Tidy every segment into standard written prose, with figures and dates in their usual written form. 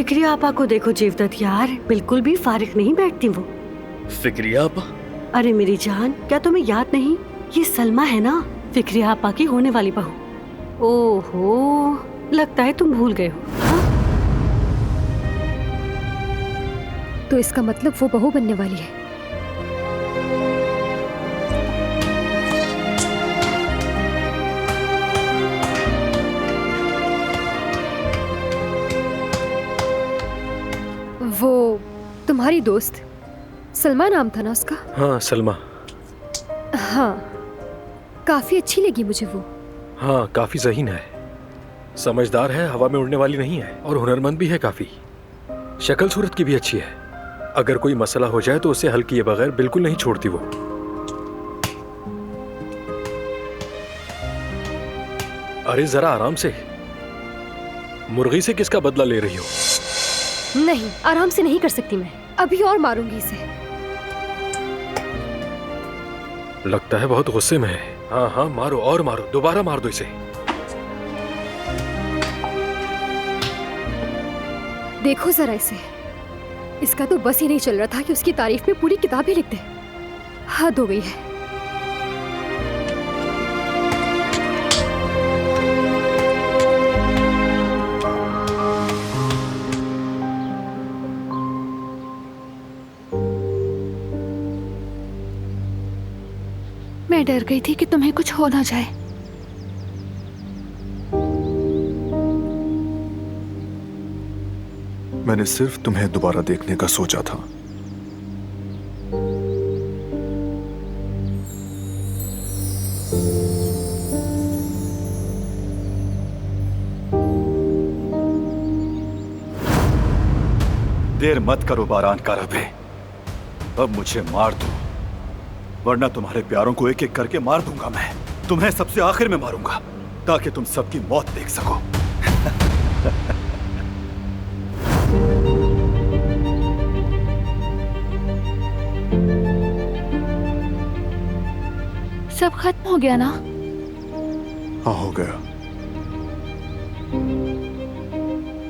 फिक्रिया आपा को देखो जीवदत्त यार, बिल्कुल भी फारिग नहीं बैठती वो। फिक्रिया आपा? अरे मेरी जान, क्या तुम्हें याद नहीं? ये सलमा है ना, फिक्रिया आपा की होने वाली बहू। ओहो, लगता है तुम भूल गए हो। हाँ? तो इसका मतलब वो बहू बनने वाली है। वो तुम्हारी दोस्त सलमा नाम था ना उसका? हाँ सलमा। हाँ, काफी अच्छी लगी मुझे वो। हाँ काफी ज़हीन है, समझदार है, हवा में उड़ने वाली नहीं है और हुनरमंद भी है काफी। शक्ल सूरत की भी अच्छी है। अगर कोई मसला हो जाए तो उसे हल किए बगैर बिल्कुल नहीं छोड़ती वो। अरे जरा आराम से, मुर्गी से किसका बदला ले रही हो? नहीं, आराम से नहीं कर सकती मैं, अभी और मारूंगी इसे। लगता है बहुत गुस्से में है। हाँ हाँ मारो और मारो, दोबारा मार दो इसे। देखो जरा इसे, इसका तो बस ही नहीं चल रहा था कि उसकी तारीफ में पूरी किताब ही लिख दे। हद हो गई है। मैं डर गई थी कि तुम्हें कुछ हो ना जाए। मैंने सिर्फ तुम्हें दोबारा देखने का सोचा था। देर मत करो बारान का रबे, अब मुझे मार दो, वरना तुम्हारे प्यारों को एक एक करके मार दूंगा मैं। तुम्हें सबसे आखिर में मारूंगा ताकि तुम सबकी मौत देख सको। सब खत्म हो गया ना? हाँ हो गया।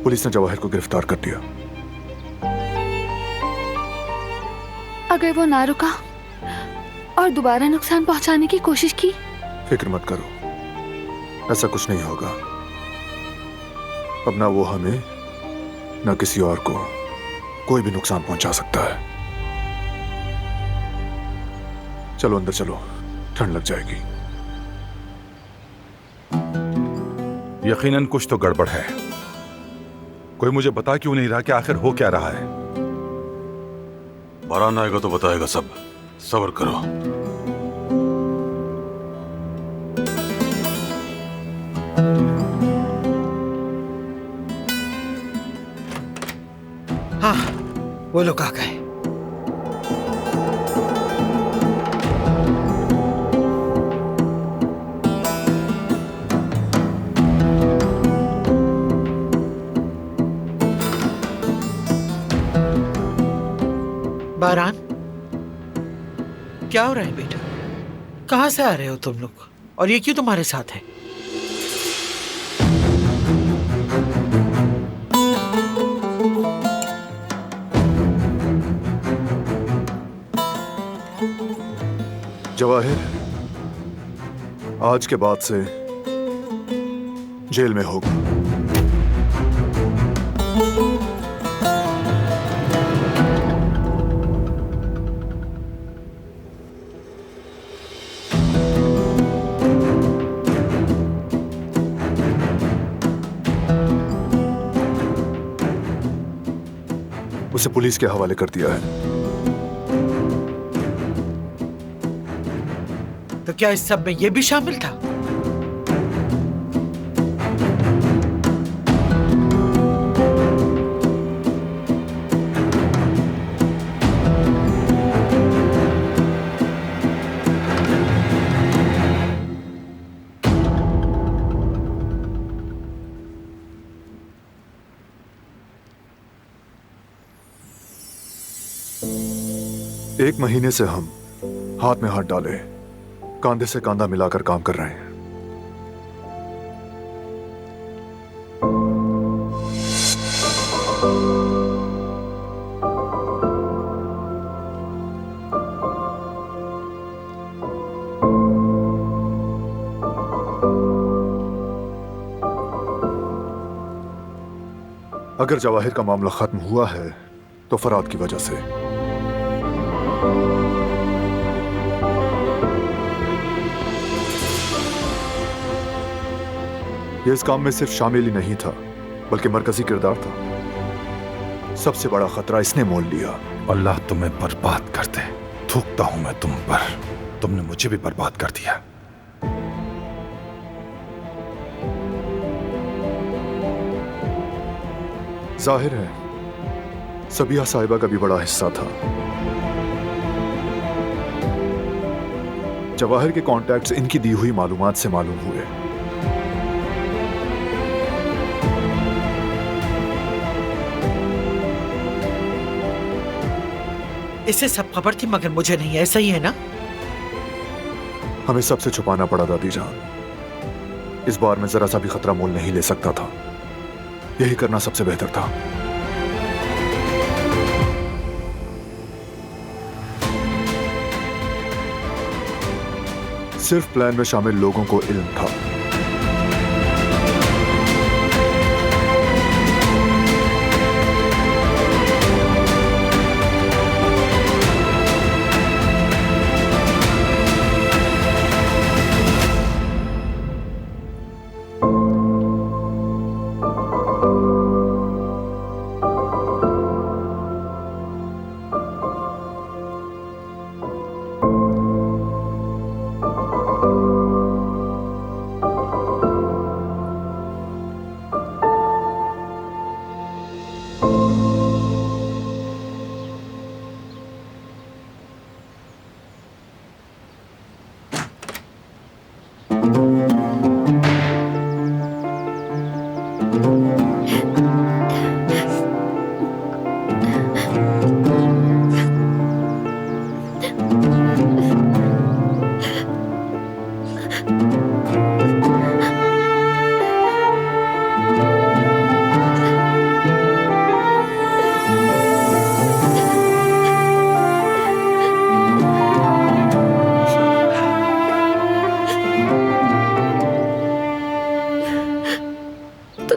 पुलिस ने जवाहिर को गिरफ्तार कर दिया। अगर वो ना रुका और दोबारा नुकसान पहुंचाने की कोशिश की? फिक्र मत करो, ऐसा कुछ नहीं होगा। अब ना वो हमें ना किसी और को कोई भी नुकसान पहुंचा सकता है। चलो अंदर चलो, ठंड लग जाएगी। यकीनन कुछ तो गड़बड़ है। कोई मुझे बता क्यों नहीं रहा कि आखिर हो क्या रहा है? बारान आएगा तो बताएगा सब, सब्र करो। हाँ, वो लोग आ गए। बारान, क्या हो रहा है बेटा? कहाँ से आ रहे हो तुम लोग और ये क्यों तुम्हारे साथ है? जवाहिर आज के बाद से जेल में होगा। उसे पुलिस के हवाले कर दिया है। तो क्या इस सब में ये भी शामिल था? एक महीने से हम हाथ में हाथ डाले, कांधे से कांधा मिलाकर काम कर रहे हैं। अगर जवाहिर का मामला खत्म हुआ है तो फराद की वजह से। ये इस काम में सिर्फ शामिल ही नहीं था बल्कि मरकजी किरदार था। सबसे बड़ा खतरा इसने मोल लिया। अल्लाह तुम्हें बर्बाद कर दे। थूकता हूं मैं तुम पर, तुमने मुझे भी बर्बाद कर दिया। जाहिर है सबिया साहिबा का भी बड़ा हिस्सा था। जवाहिर के कॉन्टैक्ट्स इनकी दी हुई मालूमात से मालूम हुए। इसे सब खबर थी मगर मुझे नहीं, ऐसा ही है ना? हमें सबसे छुपाना पड़ा दादी जान। इस बार मैं जरा सा भी खतरा मोल नहीं ले सकता था। यही करना सबसे बेहतर था। सिर्फ प्लान में शामिल लोगों को इल्म था।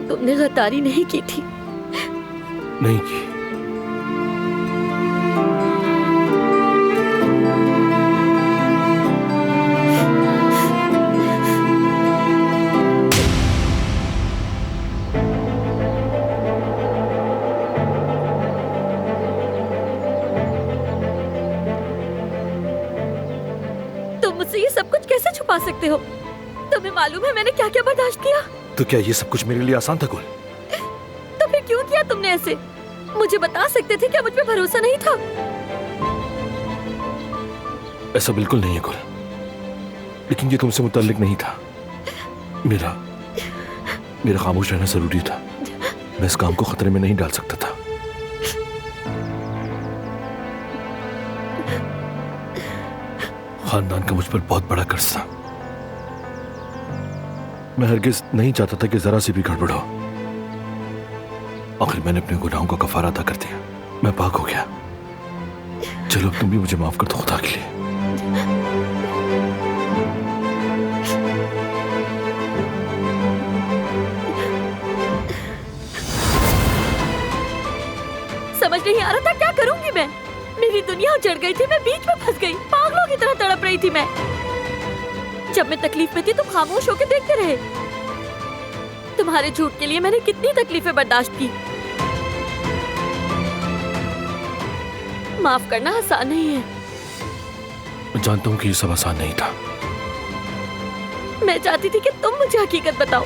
तुमने गद्दारी नहीं की थी? नहीं की। तुम मुझसे ये सब कुछ कैसे छुपा सकते हो? तुम्हें मालूम है मैंने क्या क्या बर्दाश्त किया? तो क्या ये सब कुछ मेरे लिए आसान था गुल? तो फिर क्यों किया तुमने ऐसे? मुझे बता सकते थे, क्या मुझ पे भरोसा नहीं था? ऐसा बिल्कुल नहीं है गुल, लेकिन ये तुमसे मुताल्लिक नहीं था। मेरा खामोश रहना जरूरी था। मैं इस काम को खतरे में नहीं डाल सकता था। खानदान का मुझ पर बहुत बड़ा कर्ज था। मैं हरगिज नहीं चाहता था कि जरा सी भी गड़बड़ हो। आखिर मैंने अपने गुनाहों का कफारा अदा कर दिया। मैं पाक हो गया। चलो अब तुम भी मुझे माफ कर दो खुदा के लिए। समझ नहीं आ रहा था क्या करूंगी मैं। मेरी दुनिया उजड़ गई थी, मैं बीच में फंस गई। पागलों की तरह तड़प रही थी मैं। जब मैं तकलीफ में थी तुम खामोश होकर देखते रहे। तुम्हारे झूठ के लिए मैंने कितनी तकलीफें बर्दाश्त की। माफ करना आसान नहीं है। मैं जानता हूँ कि ये सब आसान नहीं था। मैं चाहती थी कि तुम मुझे हकीकत बताओ।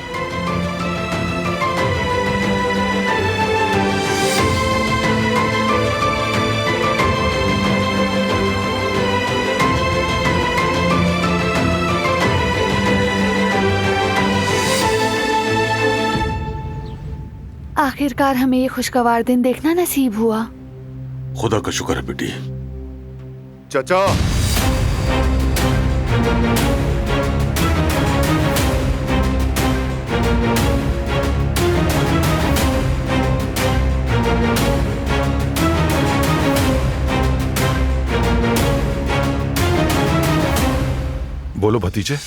आखिरकार हमें ये खुशगवार दिन देखना नसीब हुआ। खुदा का शुक्र है बेटी। चाचा, बोलो भतीजे।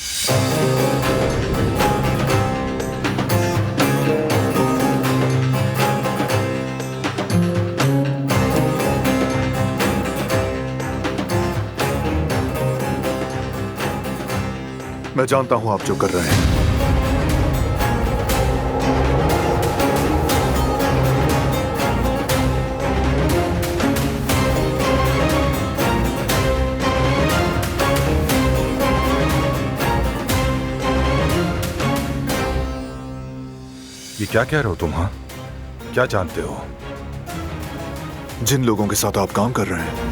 मैं जानता हूं आप जो कर रहे हैं। ये क्या कह रहे हो तुम? हाँ, क्या जानते हो? जिन लोगों के साथ आप काम कर रहे हैं,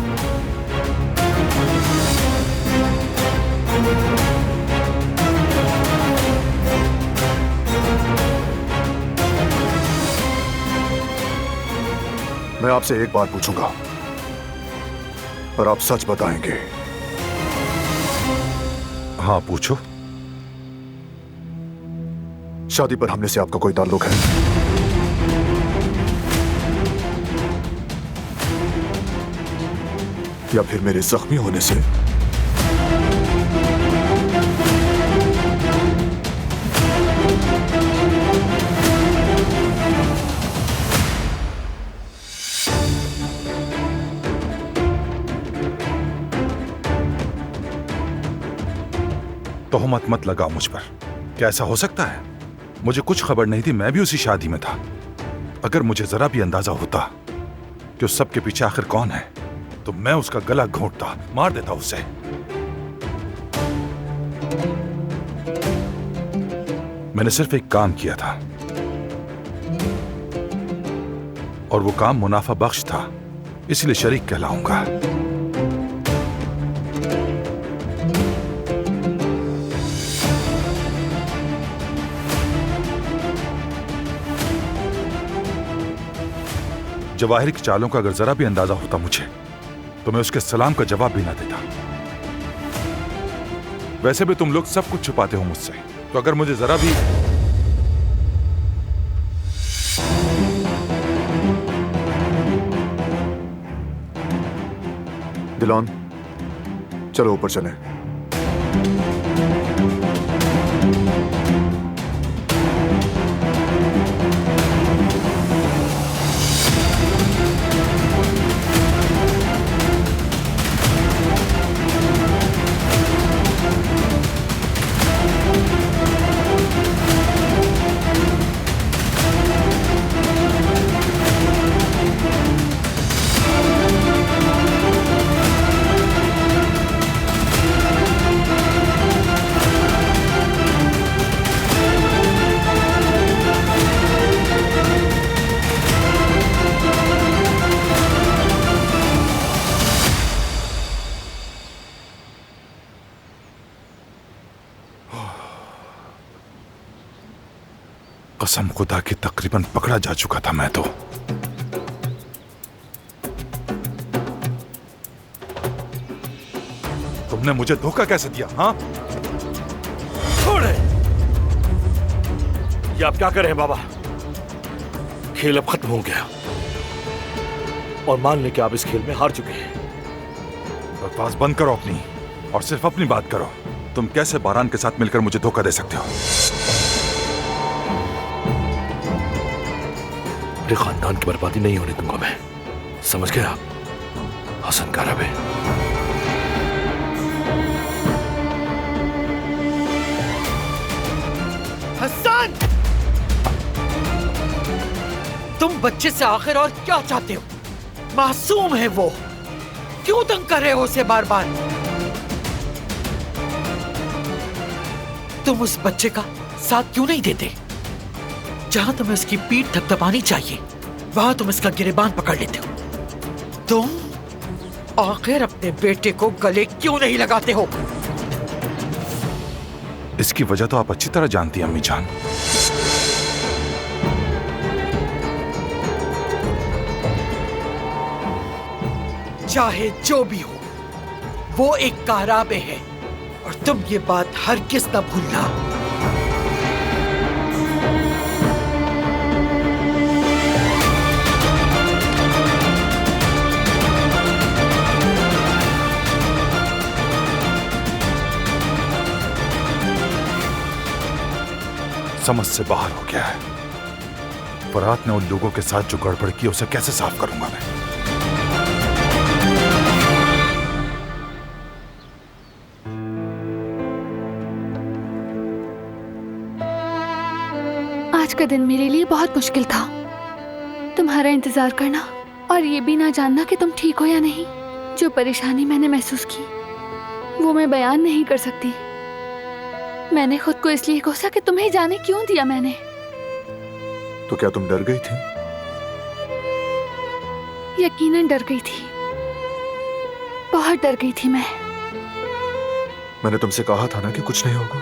मैं आपसे एक बात पूछूंगा और आप सच बताएंगे। हाँ, पूछो। शादी पर हमले से आपका कोई ताल्लुक है? या फिर मेरे जख्मी होने से? तोहमत मत लगाओ मुझ पर। क्या ऐसा हो सकता है? मुझे कुछ खबर नहीं थी, मैं भी उसी शादी में था। अगर मुझे जरा भी अंदाजा होता कि उस सब के पीछे आखिर कौन है, तो मैं उसका गला घोंटता, मार देता उसे। मैंने सिर्फ एक काम किया था और वो काम मुनाफा बख्श था, इसलिए शरीक कहलाऊंगा। जवाहिर की चालों का अगर जरा भी अंदाजा होता मुझे, तो मैं उसके सलाम का जवाब भी ना देता। वैसे भी तुम लोग सब कुछ छुपाते हो मुझसे, तो अगर मुझे जरा भी दिलान, चलो ऊपर चलें। कसम खुदा की तकरीबन पकड़ा जा चुका था मैं तो। तुमने मुझे धोखा कैसे दिया? हाँ, छोड़े। ये आप क्या कर रहे हैं बाबा? खेल अब खत्म हो गया और मान लें कि आप इस खेल में हार चुके हैं। बकवास बंद करो अपनी, और सिर्फ अपनी बात करो। तुम कैसे बारान के साथ मिलकर मुझे धोखा दे सकते हो? अपने खानदान की बर्बादी नहीं होने दूंगा मैं, समझ गए आप? हसन कारबे। हसन, तुम बच्चे से आखिर और क्या चाहते हो? मासूम है वो, क्यों तंग कर रहे हो उसे बार बार? तुम उस बच्चे का साथ क्यों नहीं देते? जहां तुम्हें उसकी पीठ थपथपानी चाहिए, वहां तुम इसका गिरेबान पकड़ लेते हो। तुम आखिर अपने बेटे को गले क्यों नहीं लगाते हो? इसकी वजह तो आप अच्छी तरह जानती हैं अम्मी जान। चाहे जो भी हो, वो एक काराबे है और तुम ये बात हरगिज़ न भूलना। समझ से बाहर हो गया है। फरहात ने उन लोगों के साथ जो गड़बड़ की, उसे कैसे साफ करूंगा मैं? का दिन मेरे लिए बहुत मुश्किल था। तुम्हारा इंतजार करना और ये भी ना जानना कि तुम ठीक हो या नहीं। जो परेशानी मैंने महसूस की वो मैं बयान नहीं कर सकती। मैंने खुद को इसलिए कोसा कि तुम्हें जाने क्यों दिया मैंने। तो क्या तुम डर गई थी? यकीनन डर गई थी, बहुत डर गई थी मैं। मैंने तुमसे कहा था ना कि कुछ नहीं होगा।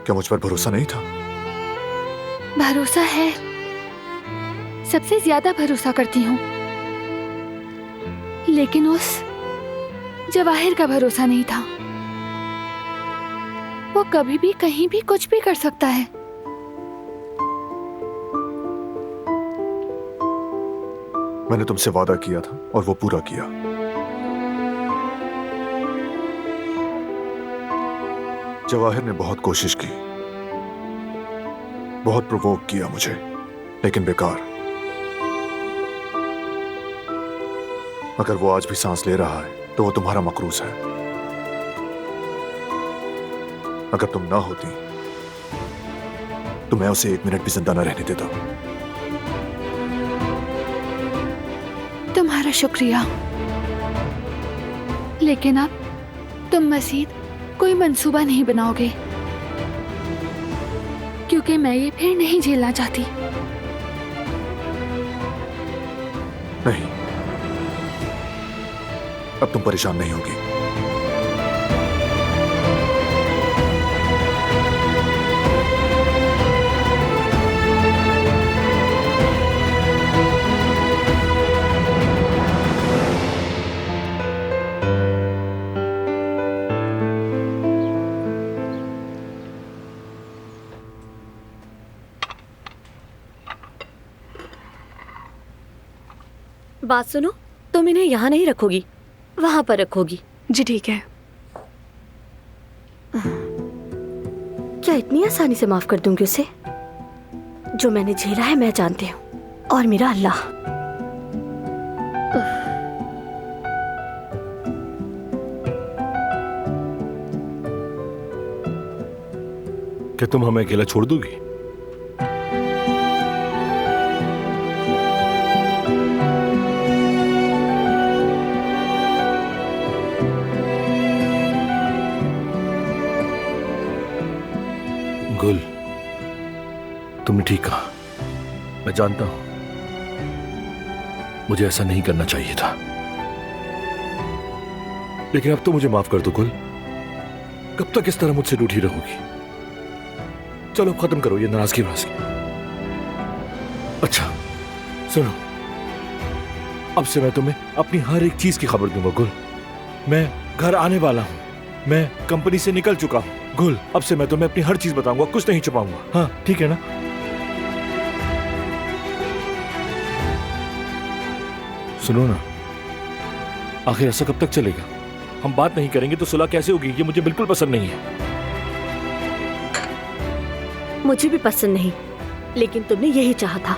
क्या मुझ पर भरोसा नहीं था? भरोसा है, सबसे ज्यादा भरोसा करती हूँ, लेकिन उस जवाहिर का भरोसा नहीं था। वो कभी भी कहीं भी कुछ भी कर सकता है। मैंने तुमसे वादा किया था और वो पूरा किया। जवाहिर ने बहुत कोशिश की, बहुत प्रोवोक किया मुझे, लेकिन बेकार। अगर वो आज भी सांस ले रहा है तो वो तुम्हारा मकरूज है। अगर तुम ना होती तो मैं उसे 1 मिनट भी जिंदा न रहने देता। तुम्हारा शुक्रिया, लेकिन अब तुम मजीद कोई मंसूबा नहीं बनाओगे, क्योंकि मैं ये फिर नहीं झेलना चाहती। नहीं, अब तुम परेशान नहीं होगी। बात सुनो, तुम इन्हें यहाँ नहीं रखोगी, वहां पर रखोगी। जी ठीक है। क्या इतनी आसानी से माफ कर दूंगी उसे? जो मैंने झेला है मैं जानती हूँ, और मेरा अल्लाह। क्या तुम हमें अकेला छोड़ दोगी? गुल, तुमने ठीक कहा। मैं जानता हूं मुझे ऐसा नहीं करना चाहिए था, लेकिन अब तो मुझे माफ कर दो गुल। कब तक इस तरह मुझसे रूठी रहोगी? चलो खत्म करो ये नाराजगी वराजगी। अच्छा सुनो, अब से मैं तुम्हें अपनी हर एक चीज की खबर दूंगा गुल। मैं घर आने वाला हूं, मैं कंपनी से निकल चुका हूं गुल। अब से मैं तुम्हें अपनी हर चीज बताऊंगा, कुछ नहीं छुपाऊंगा। हाँ ठीक है ना? सुनो ना, आखिर ऐसा कब तक चलेगा? हम बात नहीं करेंगे तो सुलह कैसे होगी? ये मुझे बिल्कुल पसंद नहीं है। मुझे भी पसंद नहीं, लेकिन तुमने यही चाहा था।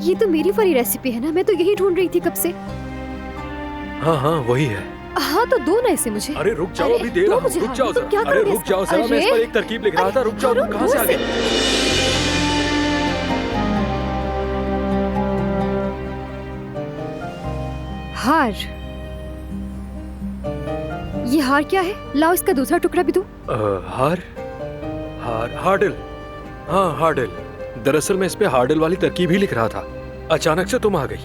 ये तो मेरी वाली रेसिपी है ना, मैं तो यही ढूंढ रही थी कब से। हाँ हाँ वही है। हाँ तो दो ना इसे मुझे। अरे रुक जाओ, अभी दे रहा हूँ। रुक जाओ जरा। अरे रुक जाओ जरा, मैं इस पर एक तरकीब लिख रहा था। रुक जाओ, तुम कहाँ से आ गए? हार, ये हार क्या है? लाओ इसका दूसरा टुकड़ा भी दो। हार? हार्डल। हाँ हार्डल। दरअसल मैं इस पे हार्डल वाली तरकीब ही लिख रहा था, अचानक से तुम आ गई।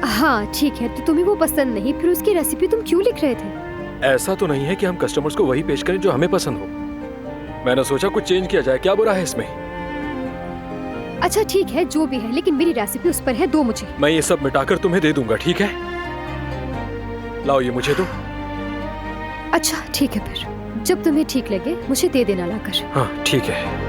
हाँ ठीक है, तो तुम्हें वो पसंद नहीं, फिर उसकी रेसिपी तुम क्यों लिख रहे थे? ऐसा तो नहीं है कि हम कस्टमर्स को वही पेश करें जो हमें पसंद हो। मैंने सोचा कुछ चेंज किया जाए, क्या बुरा है इसमें? अच्छा ठीक है, जो भी है, लेकिन मेरी रेसिपी उस पर है, दो मुझे। मैं ये सब मिटाकर तुम्हें दे दूंगा, ठीक है? लाओ ये मुझे दो। अच्छा ठीक है, फिर जब तुम्हें ठीक लगे मुझे दे देना लाकर। हाँ ठीक है।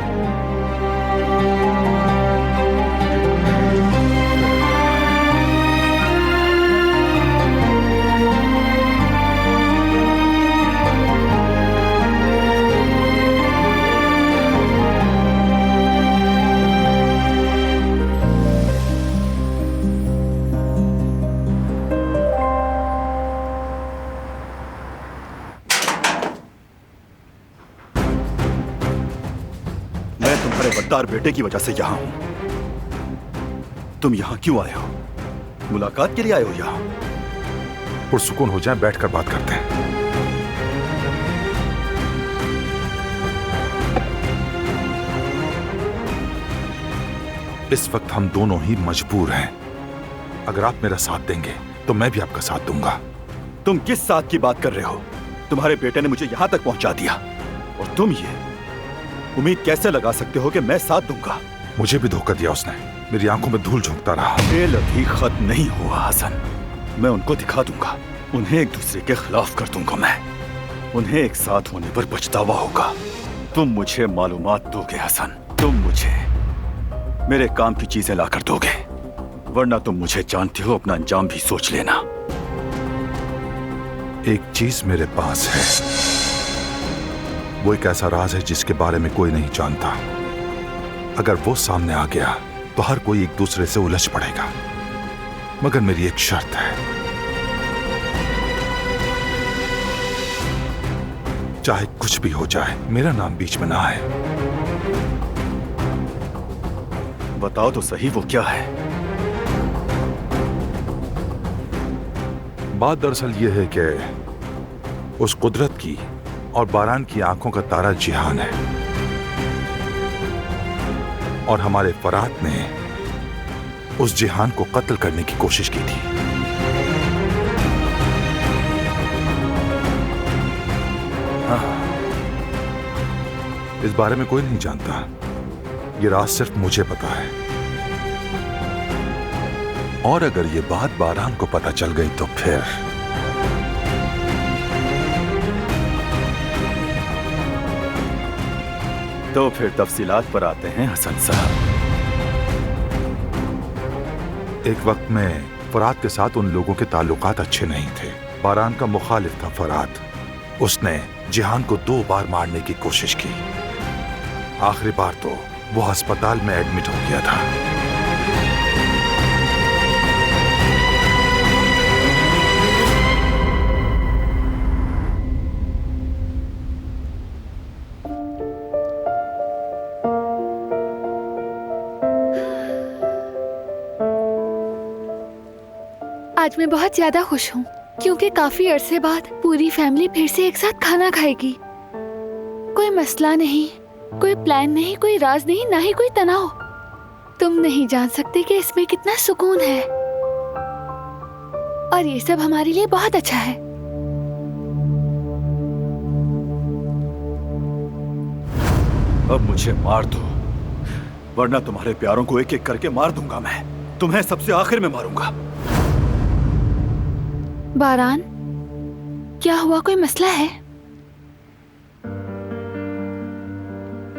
गद्दार बेटे की वजह से यहाँ हूं। तुम यहाँ क्यों आए हो? मुलाकात के लिए आए हो यहाँ? पुरसुकून हो जाए, बैठकर बात करते हैं। इस वक्त हम दोनों ही मजबूर हैं। अगर आप मेरा साथ देंगे तो मैं भी आपका साथ दूंगा। तुम किस साथ की बात कर रहे हो? तुम्हारे बेटे ने मुझे यहाँ तक पहुँचा दिया और तुम ये उम्मीद कैसे लगा सकते हो कि मैं साथ दूंगा? मुझे भी धोखा दिया उसने, मेरी आंखों में धूल झोंकता रहा। खेल अभी खत्म नहीं हुआ हसन। मैं उनको दिखा दूंगा, उन्हें एक दूसरे के खिलाफ कर दूंगा। मैं उन्हें एक साथ होने पर पछतावा होगा। तुम मुझे मालूमात दोगे हसन, तुम मुझे मेरे काम की चीजें लाकर दोगे, वरना तुम मुझे जानते हो, अपना अंजाम भी सोच लेना। एक चीज मेरे पास है, वो एक ऐसा राज है जिसके बारे में कोई नहीं जानता। अगर वो सामने आ गया तो हर कोई एक दूसरे से उलझ पड़ेगा, मगर मेरी एक शर्त है। चाहे कुछ भी हो जाए, मेरा नाम बीच में ना आए। बताओ तो सही, वो क्या है? बात दरअसल ये है कि उस कुदरत की और बारान की आंखों का तारा जिहान है, और हमारे फरात ने उस जिहान को कत्ल करने की कोशिश की थी। हाँ, इस बारे में कोई नहीं जानता, ये राज सिर्फ मुझे पता है। और अगर ये बात बारान को पता चल गई तो फिर तफसीलात पर आते हैं हसन साहब। एक वक्त में फरात के साथ उन लोगों के ताल्लुकात अच्छे नहीं थे। बारान का मुखालिफ था फरात। उसने जिहान को 2 बार मारने की कोशिश की। आखिरी बार तो वो अस्पताल में एडमिट हो गया था। आज मैं बहुत ज्यादा खुश हूँ क्योंकि काफी अरसे बाद पूरी फैमिली फिर से एक साथ खाना खाएगी। कोई मसला नहीं, कोई प्लान नहीं, कोई राज नहीं, ना ही कोई तनाव। तुम नहीं जान सकते कि इसमें कितना सुकून है, और ये सब हमारे लिए बहुत अच्छा है। अब मुझे मार दो, वरना तुम्हारे प्यारों को एक एक करके मार दूंगा। मैं तुम्हें सबसे आखिर में मारूंगा। बारान, क्या हुआ? कोई मसला है?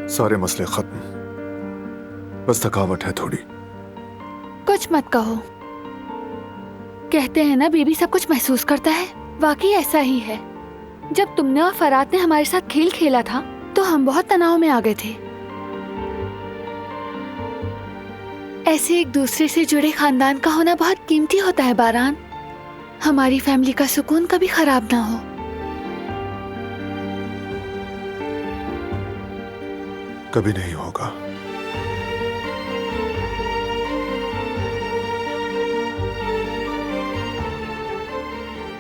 सारे मसले खत्म, बस थकावट है थोड़ी। कुछ मत कहो। कहते हैं ना, बेबी सब कुछ महसूस करता है। वाकई ऐसा ही है। जब तुमने और फरात ने हमारे साथ खेल खेला था तो हम बहुत तनाव में आ गए थे। ऐसे एक दूसरे से जुड़े खानदान का होना बहुत कीमती होता है बारान। हमारी फैमिली का सुकून कभी खराब ना हो। कभी नहीं होगा।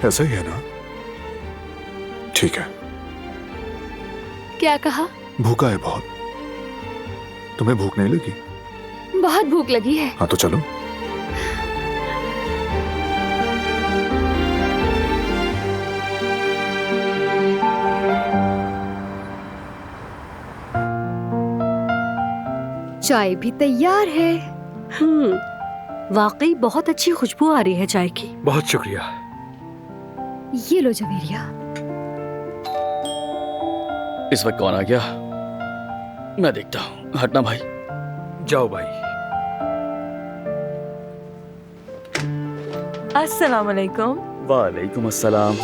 ऐसा ही है ना? ठीक है। क्या कहा? भूखा है बहुत। तुम्हें भूख नहीं लगी? बहुत भूख लगी है। हाँ तो चलो। चाय भी तैयार है। वाकई बहुत अच्छी खुशबू आ रही है चाय की। बहुत शुक्रिया। ये लो जवेरिया। इस वक्त कौन आ गया? मैं देखता हूँ। हटना भाई। जाओ भाई। अस्सलाम वालेकुम। वालेकुम अस्सलाम।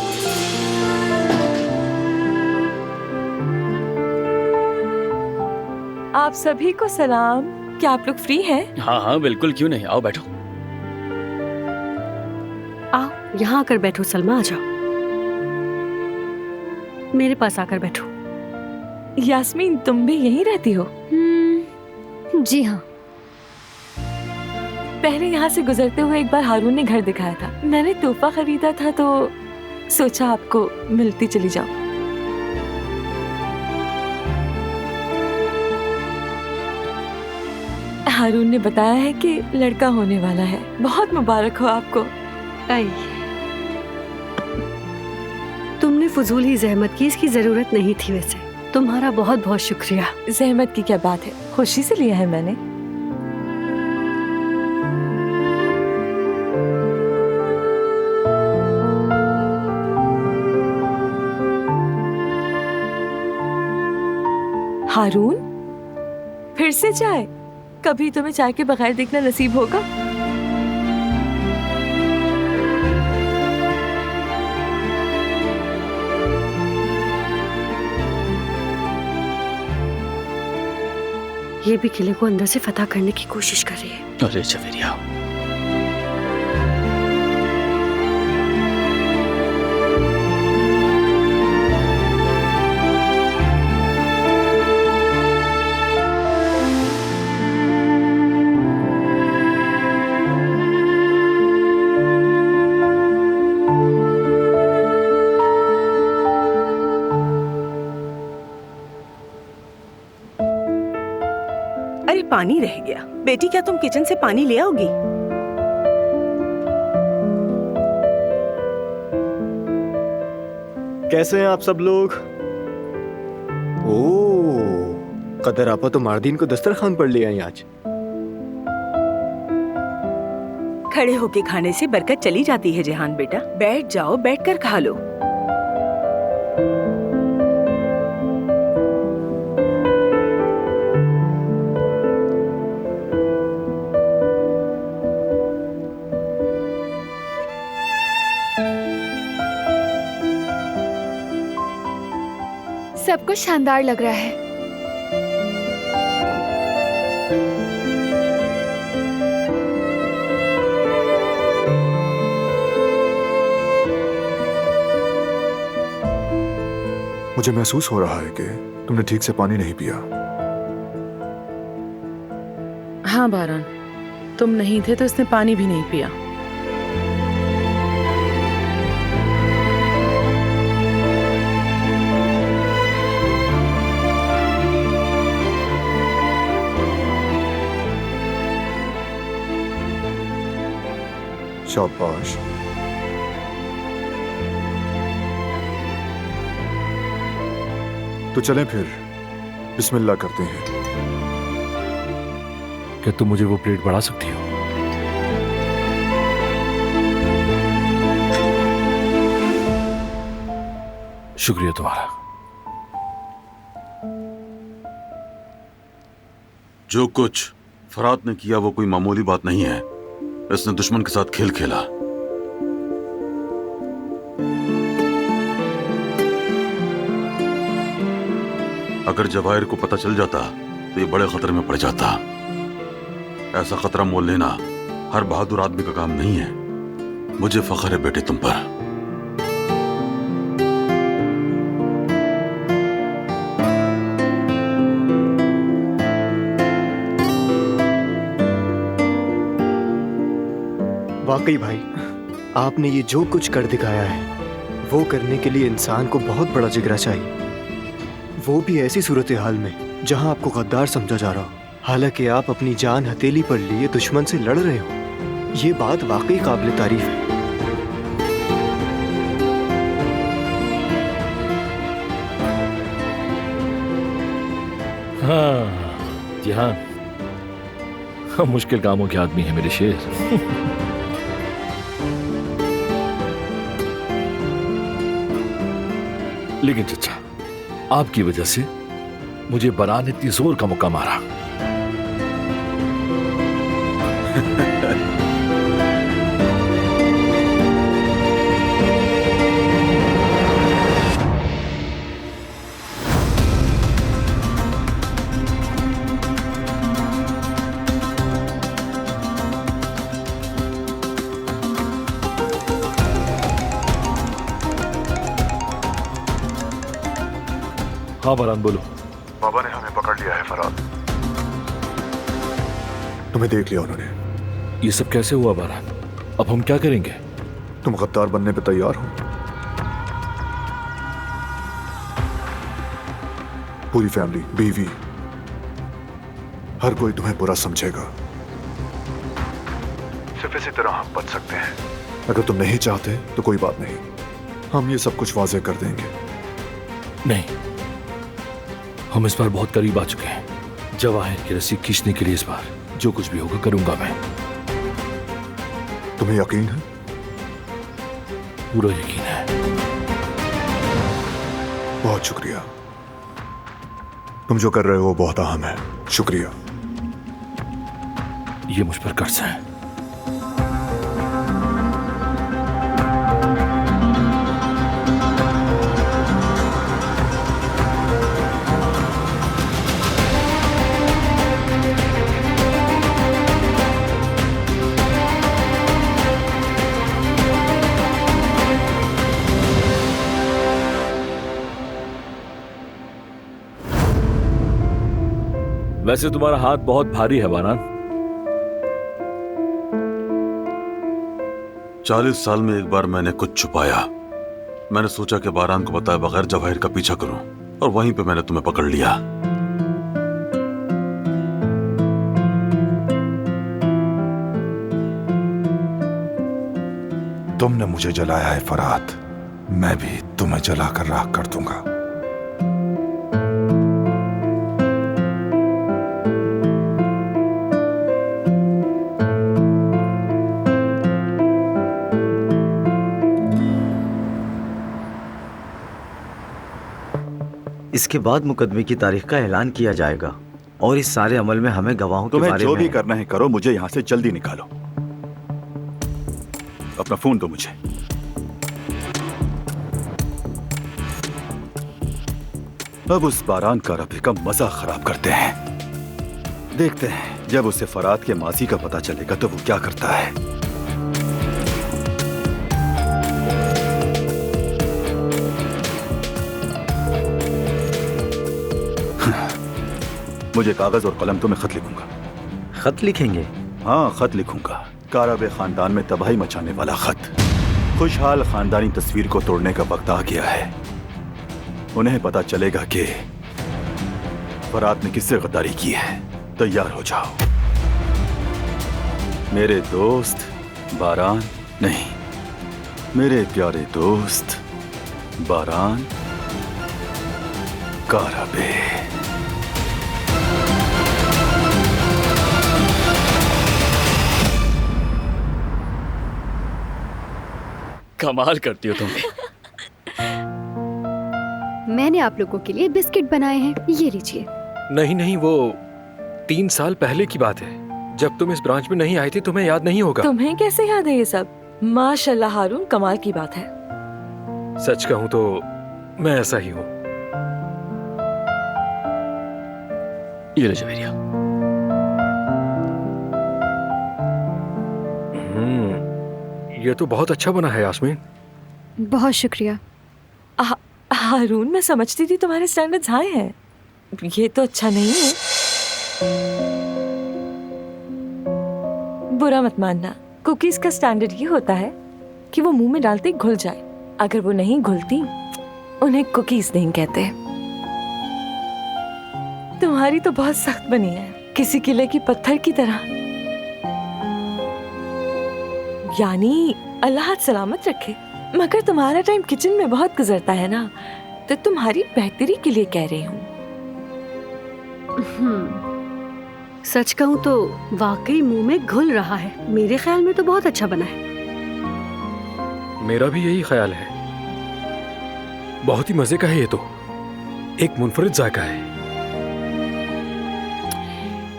आप सभी को सलाम। क्या आप लोग फ्री हैं? हाँ हाँ बिल्कुल, क्यों नहीं, आओ बैठो। आओ यहाँ आकर बैठो। सलमा आ जाओ, मेरे पास आकर बैठो। यास्मीन, तुम भी यहीं रहती हो? जी हाँ। पहले यहाँ से गुजरते हुए एक बार हारून ने घर दिखाया था। मैंने तोहफा खरीदा था तो सोचा आपको मिलती चली जाऊं। हारून ने बताया है कि लड़का होने वाला है। बहुत मुबारक हो आपको। तुमने फजूल ही जहमत की, इसकी जरूरत नहीं थी। वैसे तुम्हारा बहुत बहुत शुक्रिया। जहमत की क्या बात है, खुशी से लिया है मैंने। हारून, फिर से चाय? कभी तुम्हें चाय के बगैर देखना नसीब होगा? ये भी किले को अंदर से फतह करने की कोशिश कर रही है। अरे जवेरिया, अरे पानी रह गया। बेटी, क्या तुम किचन से पानी ले आओगी? कैसे हैं आप सब लोग? ओह, कदर आपा तो मारदीन को दस्तरखान पर ले आई आज। खड़े होके खाने से बरकत चली जाती है जहान बेटा। बैठ जाओ, बैठकर खा लो। सब कुछ शानदार लग रहा है। मुझे महसूस हो रहा है कि तुमने ठीक से पानी नहीं पिया। हाँ बारान, तुम नहीं थे तो इसने पानी भी नहीं पिया। शाबाश। तो चलें फिर, बिस्मिल्लाह करते हैं। क्या तुम मुझे वो प्लेट बढ़ा सकती हो? शुक्रिया तुम्हारा। जो कुछ फरात ने किया वो कोई मामूली बात नहीं है। इसने दुश्मन के साथ खेल खेला। अगर जवाहिर को पता चल जाता तो ये बड़े खतरे में पड़ जाता। ऐसा खतरा मोल लेना हर बहादुर आदमी का काम नहीं है। मुझे फख्र है बेटे तुम पर। वाकई भाई, आपने ये जो कुछ कर दिखाया है वो करने के लिए इंसान को बहुत बड़ा जिगरा चाहिए, वो भी ऐसी सूरत हाल में जहां आपको गद्दार समझा जा रहा हो, हालांकि आप अपनी जान हथेली पर लिए दुश्मन से लड़ रहे हो। ये बात वाकई काबिल तारीफ है। हाँ जी हाँ, हम मुश्किल कामों के आदमी हैं मेरे शेर। लेकिन चचा, आपकी वजह से मुझे बरान ने इतनी जोर का मौका मारा। हाँ बरान, बोलो। बाबा ने हमें पकड़ लिया है फरात। तुम्हें देख लिया उन्होंने। ये सब कैसे हुआ बारान? अब हम क्या करेंगे? तुम गद्दार बनने पे तैयार हो? पूरी फैमिली, बीवी, हर कोई तुम्हें बुरा समझेगा। सिर्फ इसी तरह हम बच सकते हैं। अगर तुम नहीं चाहते तो कोई बात नहीं, हम ये सब कुछ वाजे कर देंगे। नहीं, हम इस बार बहुत करीब आ चुके हैं। जवाहिर की रस्सी खींचने के लिए इस बार जो कुछ भी होगा करूंगा मैं। तुम्हें यकीन है? पूरा यकीन है। बहुत शुक्रिया। तुम जो कर रहे हो वो बहुत अहम है। शुक्रिया। ये मुझ पर कर्ज है। वैसे तुम्हारा हाथ बहुत भारी है बारान। 40 साल में एक बार मैंने कुछ छुपाया। मैंने सोचा कि बारान को बताए बगैर जवाहिर का पीछा करूं, और वहीं पे मैंने तुम्हें पकड़ लिया। तुमने मुझे जलाया है फरात, मैं भी तुम्हें जलाकर राख कर दूंगा। इसके बाद मुकदमे की तारीख का ऐलान किया जाएगा और इस सारे अमल में हमें गवाहों के बारे में जो भी करना है करो, मुझे यहां से जल्दी निकालो। अपना फोन दो मुझे। अब उस बारान का रफी का मजा खराब करते हैं। देखते हैं जब उसे फरात के माजी का पता चलेगा तो वो क्या करता है। मुझे कागज और कलम तो मैं खत लिखूंगा। खत लिखेंगे? हाँ, खत लिखूंगा। कारब खानदान में तबाही मचाने वाला खत। खुशहाल खानदानी तस्वीर को तोड़ने का वक्त आ गया है। उन्हें पता चलेगा कि फरात ने किससे गद्दारी की है। तैयार हो जाओ मेरे दोस्त बारान, नहीं मेरे प्यारे दोस्त बारान कारबे। कमाल करती हो तुम। मैंने आप लोगों के लिए बिस्किट बनाए हैं, ये लीजिए। नहीं नहीं, वो 3 साल पहले की बात है। जब तुम इस ब्रांच में नहीं आए थे, तुम्हें याद नहीं होगा। तुम्हें कैसे याद है ये सब? माशाल्लाह हारून, कमाल की बात है। सच कहूं तो मैं ऐसा ही हूं। ये ले जवेरिया। ये तो बहुत अच्छा बना है यास्मीन। बहुत शुक्रिया। हारून, मैं समझती थी तुम्हारे स्टैंडर्ड्स हाई हैं। ये तो अच्छा नहीं है। बुरा मत मानना, कुकीज का स्टैंडर्ड ये होता है कि वो मुंह में डालते ही घुल जाए। अगर वो नहीं घुलती उन्हें कुकीज नहीं कहते। तुम्हारी तो बहुत सख्त बनी है, किसी किले की पत्थर की तरह। यानी अल्लाह सलामत रखे, मगर तुम्हारा टाइम किचन में बहुत गुजरता है ना, तो तुम्हारी बेहतरी के लिए कह रही हूँ। सच कहूँ तो वाकई मुंह में घुल रहा है। मेरे ख्याल में तो बहुत अच्छा बना है। मेरा भी यही ख्याल है। बहुत ही मजे का है ये तो। एक मुनफरिद जायका है।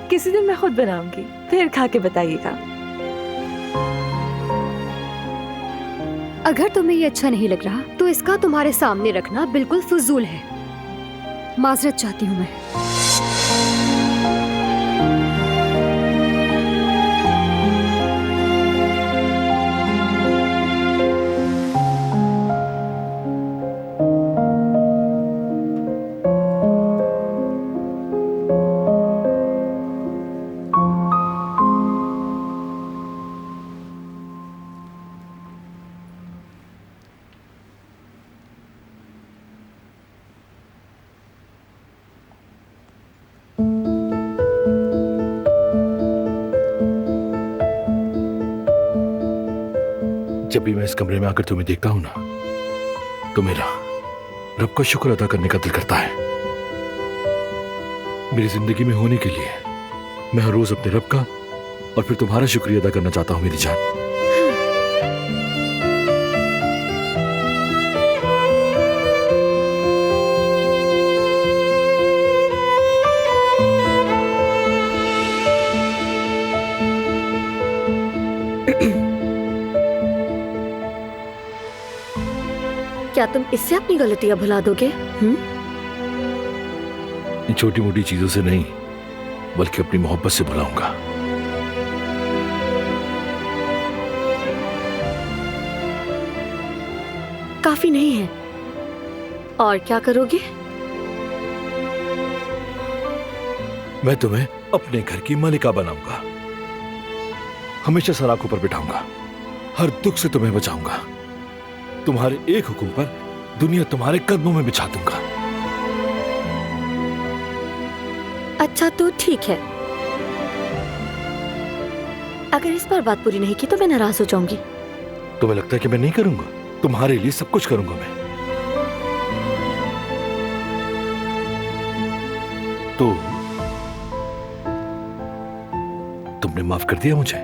किसी दिन मैं खुद बनाऊंगी, फिर खा के बताइएगा। अगर तुम्हें ये अच्छा नहीं लग रहा तो इसका तुम्हारे सामने रखना बिल्कुल फजूल है। माजरत चाहती हूँ मैं। जब भी मैं इस कमरे में आकर तुम्हें देखता हूं ना, तो मेरा रब का शुक्र अदा करने का दिल करता है। मेरी जिंदगी में होने के लिए मैं हर रोज अपने रब का और फिर तुम्हारा शुक्रिया अदा करना चाहता हूं मेरी जान। क्या तुम इससे अपनी गलतियां भुला दोगे? इन छोटी मोटी चीजों से नहीं, बल्कि अपनी मोहब्बत से भुलाऊंगा। काफी नहीं है, और क्या करोगे? मैं तुम्हें अपने घर की मालिका बनाऊंगा, हमेशा सराखों पर बिठाऊंगा, हर दुख से तुम्हें बचाऊंगा, तुम्हारे एक हुक्म पर दुनिया तुम्हारे कदमों में बिछा दूंगा। अच्छा तो ठीक है, अगर इस बार बात पूरी नहीं की तो मैं नाराज हो जाऊंगी। तुम्हें लगता है कि मैं नहीं करूंगा? तुम्हारे लिए सब कुछ करूंगा मैं। तो तुमने माफ कर दिया मुझे?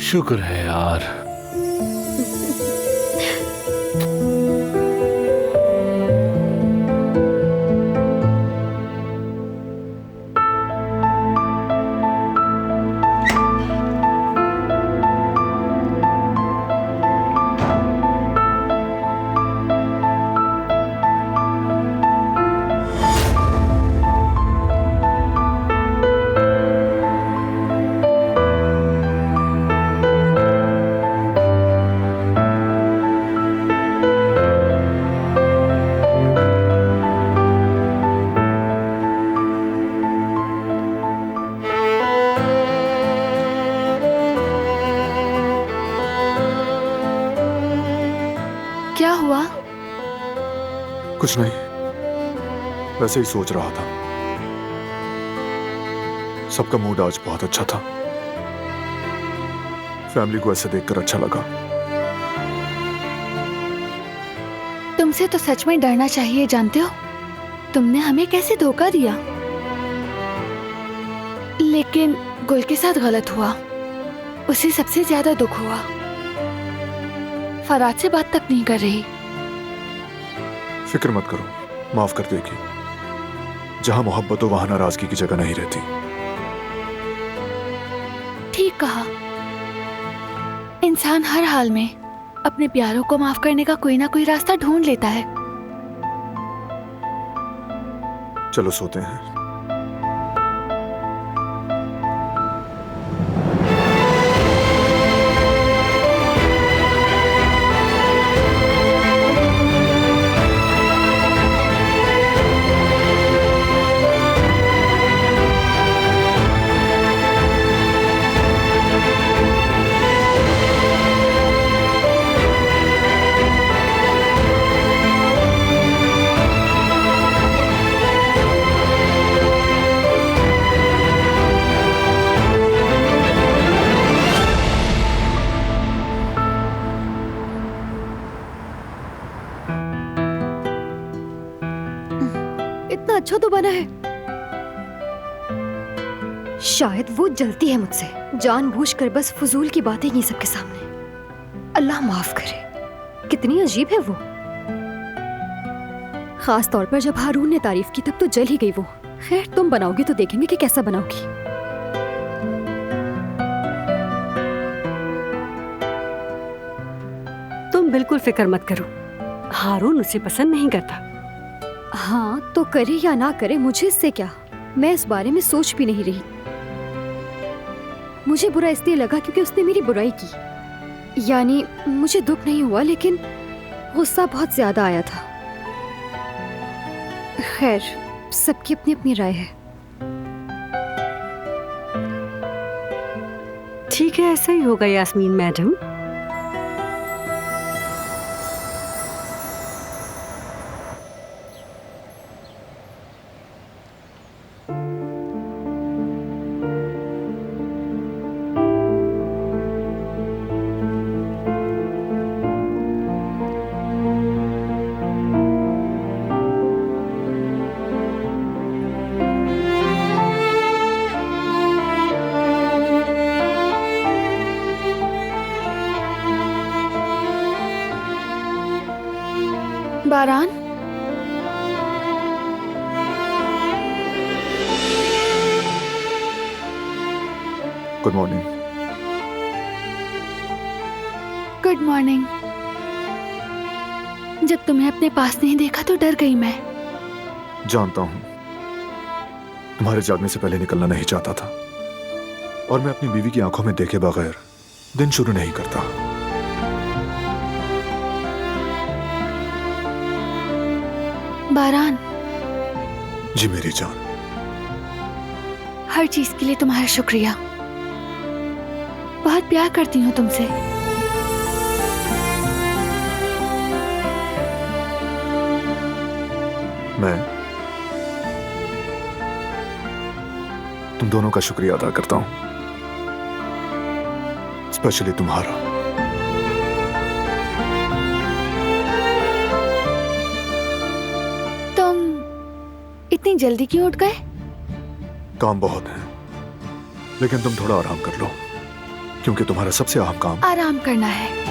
शुक्र है यार। क्या हुआ? कुछ नहीं, वैसे ही सोच रहा था। सबका मूड आज बहुत अच्छा था। फैमिली को ऐसे देखकर अच्छा लगा। तुमसे तो सच में डरना चाहिए, जानते हो? तुमने हमें कैसे धोखा दिया। लेकिन गुल के साथ गलत हुआ, उसे सबसे ज्यादा दुख हुआ। फराज से बात तक नहीं कर रही। फिक्र मत करो, माफ कर देगी। जहां मोहब्बत हो वहां नाराजगी की जगह नहीं रहती। ठीक कहा। इंसान हर हाल में अपने प्यारों को माफ करने का कोई ना कोई रास्ता ढूंढ लेता है। चलो सोते हैं। इतना अच्छा तो बना है। शायद वो जलती है मुझसे, जानबूझकर बस फजूल की बातें की सबके सामने। अल्लाह माफ करे, कितनी अजीब है वो। खास तौर पर जब हारून ने तारीफ की तब तो जल ही गई वो। खैर, तुम बनाओगी तो देखेंगे कि कैसा बनाओगी। तुम बिल्कुल फिक्र मत करो, हारून उसे पसंद नहीं करता। हाँ तो करे या ना करे, मुझे इससे क्या। मैं इस बारे में सोच भी नहीं रही। मुझे बुरा इसलिए लगा क्योंकि उसने मेरी बुराई की। यानी मुझे दुख नहीं हुआ, लेकिन गुस्सा बहुत ज्यादा आया था। खैर, सबकी अपनी अपनी राय है। ठीक है, ऐसा ही होगा Yasmin madam. बारान, good morning. Good morning. जब तुम्हें अपने पास नहीं देखा तो डर गई मैं। जानता हूं, तुम्हारे जागने से पहले निकलना नहीं चाहता था, और मैं अपनी बीवी की आंखों में देखे बगैर दिन शुरू नहीं करता। बारान, जी मेरी जान। हर चीज के लिए तुम्हारा शुक्रिया। बहुत प्यार करती हूँ तुमसे। मैं तुम दोनों का शुक्रिया अदा करता हूं, स्पेशली तुम्हारा। तुम इतनी जल्दी क्यों उठ गए? काम बहुत है, लेकिन तुम थोड़ा आराम कर लो, क्योंकि तुम्हारा सबसे अहम काम आराम करना है।